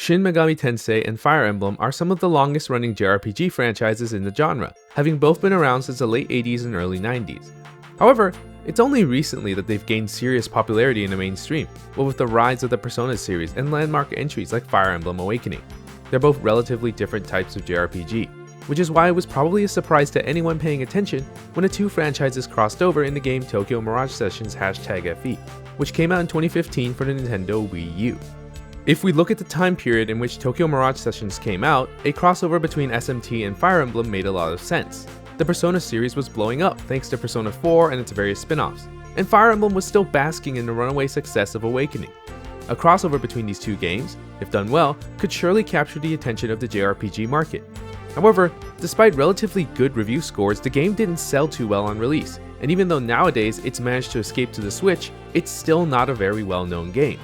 Shin Megami Tensei and Fire Emblem are some of the longest running JRPG franchises in the genre, having both been around since the late 80s and early 90s. However, it's only recently that they've gained serious popularity in the mainstream, what with the rise of the Persona series and landmark entries like Fire Emblem Awakening. They're both relatively different types of JRPG, which is why it was probably a surprise to anyone paying attention when the two franchises crossed over in the game Tokyo Mirage Sessions #FE, which came out in 2015 for the Nintendo Wii U. If we look at the time period in which Tokyo Mirage Sessions came out, a crossover between SMT and Fire Emblem made a lot of sense. The Persona series was blowing up thanks to Persona 4 and its various spin-offs, and Fire Emblem was still basking in the runaway success of Awakening. A crossover between these two games, if done well, could surely capture the attention of the JRPG market. However, despite relatively good review scores, the game didn't sell too well on release, and even though nowadays it's managed to escape to the Switch, it's still not a very well-known game.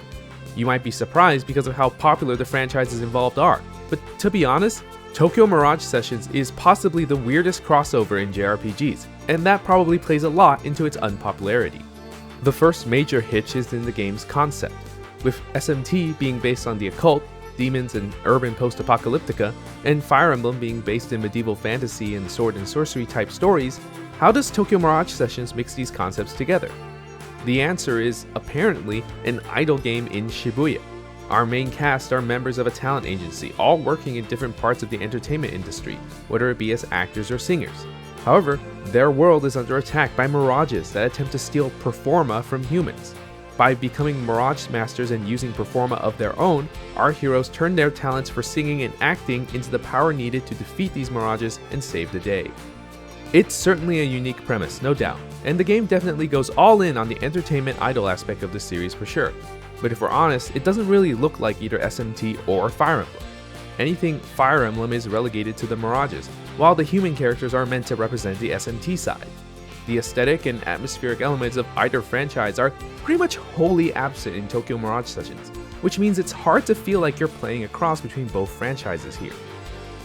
You might be surprised because of how popular the franchises involved are, but to be honest, Tokyo Mirage Sessions is possibly the weirdest crossover in JRPGs, and that probably plays a lot into its unpopularity. The first major hitch is in the game's concept. With SMT being based on the occult, demons, and urban post-apocalyptica, and Fire Emblem being based in medieval fantasy and sword and sorcery type stories, how does Tokyo Mirage Sessions mix these concepts together? The answer is, apparently, an idol game in Shibuya. Our main cast are members of a talent agency, all working in different parts of the entertainment industry, whether it be as actors or singers. However, their world is under attack by mirages that attempt to steal performa from humans. By becoming mirage masters and using performa of their own, our heroes turn their talents for singing and acting into the power needed to defeat these mirages and save the day. It's certainly a unique premise, no doubt, and the game definitely goes all in on the entertainment idol aspect of the series for sure. But if we're honest, it doesn't really look like either SMT or Fire Emblem. Anything Fire Emblem is relegated to the mirages, while the human characters are meant to represent the SMT side. The aesthetic and atmospheric elements of either franchise are pretty much wholly absent in Tokyo Mirage Sessions, which means it's hard to feel like you're playing a cross between both franchises here.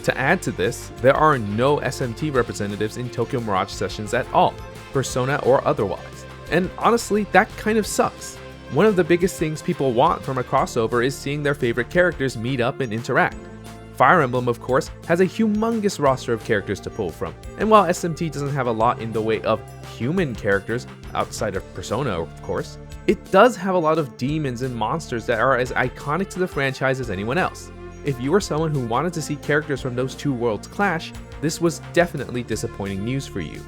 To add to this, there are no SMT representatives in Tokyo Mirage Sessions at all, Persona or otherwise, and honestly, that kind of sucks. One of the biggest things people want from a crossover is seeing their favorite characters meet up and interact. Fire Emblem, of course, has a humongous roster of characters to pull from, and while SMT doesn't have a lot in the way of human characters, outside of Persona of course, it does have a lot of demons and monsters that are as iconic to the franchise as anyone else. If you were someone who wanted to see characters from those two worlds clash, this was definitely disappointing news for you.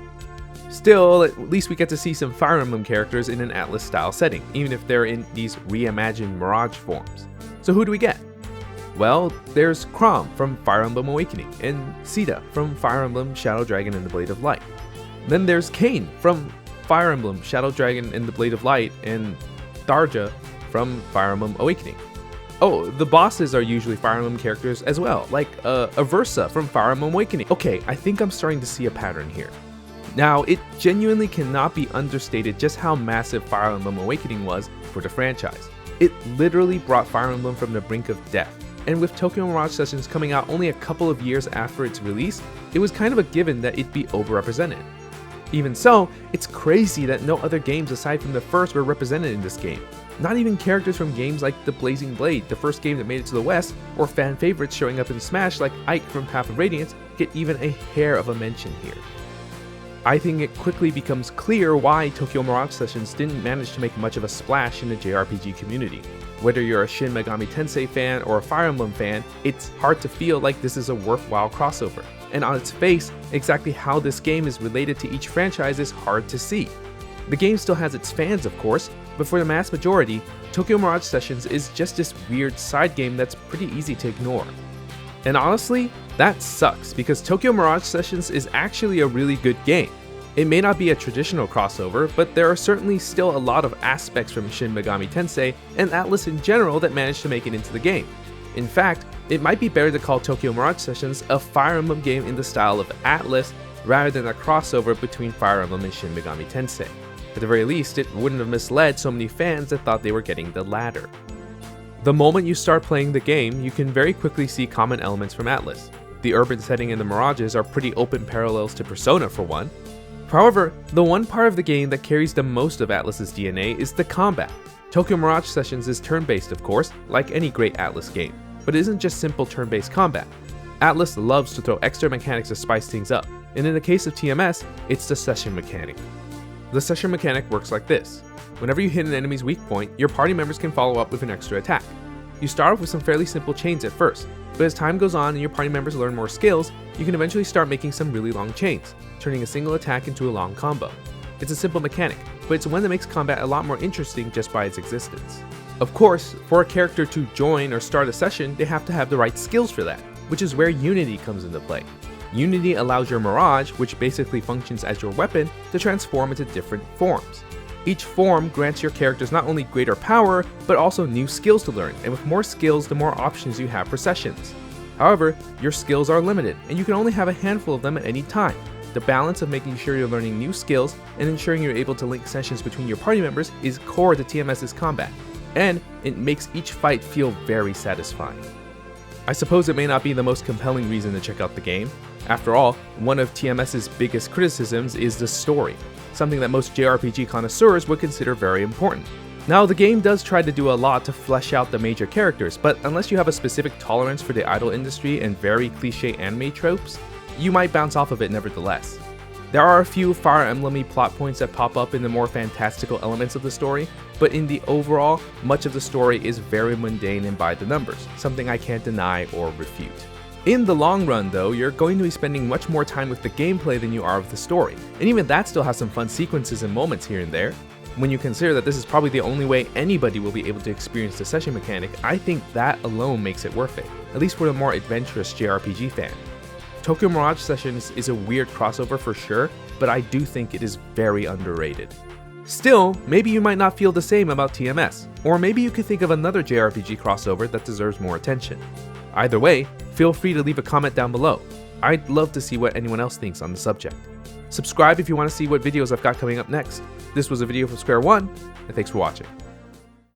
Still, at least we get to see some Fire Emblem characters in an Atlus style setting, even if they're in these reimagined Mirage forms. So who do we get? Well, there's Chrom from Fire Emblem Awakening, and Sita from Fire Emblem Shadow Dragon and the Blade of Light. Then there's Kain from Fire Emblem Shadow Dragon and the Blade of Light, and Tharja from Fire Emblem Awakening. Oh, the bosses are usually Fire Emblem characters as well, like Aversa from Fire Emblem Awakening. Okay, I think I'm starting to see a pattern here. Now, it genuinely cannot be understated just how massive Fire Emblem Awakening was for the franchise. It literally brought Fire Emblem from the brink of death, and with Tokyo Mirage Sessions coming out only a couple of years after its release, it was kind of a given that it'd be overrepresented. Even so, it's crazy that no other games aside from the first were represented in this game. Not even characters from games like The Blazing Blade, the first game that made it to the West, or fan favorites showing up in Smash like Ike from Path of Radiance get even a hair of a mention here. I think it quickly becomes clear why Tokyo Mirage Sessions didn't manage to make much of a splash in the JRPG community. Whether you're a Shin Megami Tensei fan or a Fire Emblem fan, it's hard to feel like this is a worthwhile crossover. And on its face, exactly how this game is related to each franchise is hard to see. The game still has its fans, of course, but for the mass majority, Tokyo Mirage Sessions is just this weird side game that's pretty easy to ignore. And honestly, that sucks because Tokyo Mirage Sessions is actually a really good game. It may not be a traditional crossover, but there are certainly still a lot of aspects from Shin Megami Tensei and Atlus in general that managed to make it into the game. In fact, it might be better to call Tokyo Mirage Sessions a Fire Emblem game in the style of Atlus rather than a crossover between Fire Emblem and Shin Megami Tensei. At the very least, it wouldn't have misled so many fans that thought they were getting the latter. The moment you start playing the game, you can very quickly see common elements from Atlus. The urban setting and the mirages are pretty open parallels to Persona for one. However, the one part of the game that carries the most of Atlus's DNA is the combat. Tokyo Mirage Sessions is turn-based of course, like any great Atlus game. But it isn't just simple turn-based combat. Atlus loves to throw extra mechanics to spice things up, and in the case of TMS, it's the session mechanic. The session mechanic works like this. Whenever you hit an enemy's weak point, your party members can follow up with an extra attack. You start off with some fairly simple chains at first, but as time goes on and your party members learn more skills, you can eventually start making some really long chains, turning a single attack into a long combo. It's a simple mechanic, but it's one that makes combat a lot more interesting just by its existence. Of course, for a character to join or start a session, they have to have the right skills for that, which is where Unity comes into play. Unity allows your Mirage, which basically functions as your weapon, to transform into different forms. Each form grants your characters not only greater power, but also new skills to learn, and with more skills, the more options you have for sessions. However, your skills are limited, and you can only have a handful of them at any time. The balance of making sure you're learning new skills and ensuring you're able to link sessions between your party members is core to TMS's combat, and it makes each fight feel very satisfying. I suppose it may not be the most compelling reason to check out the game. After all, one of TMS's biggest criticisms is the story, something that most JRPG connoisseurs would consider very important. Now, the game does try to do a lot to flesh out the major characters, but unless you have a specific tolerance for the idol industry and very cliche anime tropes, you might bounce off of it nevertheless. There are a few Fire Emblem-y plot points that pop up in the more fantastical elements of the story, but in the overall, much of the story is very mundane and by the numbers, something I can't deny or refute. In the long run though, you're going to be spending much more time with the gameplay than you are with the story, and even that still has some fun sequences and moments here and there. When you consider that this is probably the only way anybody will be able to experience the session mechanic, I think that alone makes it worth it, at least for the more adventurous JRPG fan. Tokyo Mirage Sessions is a weird crossover for sure, but I do think it is very underrated. Still, maybe you might not feel the same about TMS, or maybe you could think of another JRPG crossover that deserves more attention. Either way, feel free to leave a comment down below. I'd love to see what anyone else thinks on the subject. Subscribe if you want to see what videos I've got coming up next. This was a video from Square One, and thanks for watching.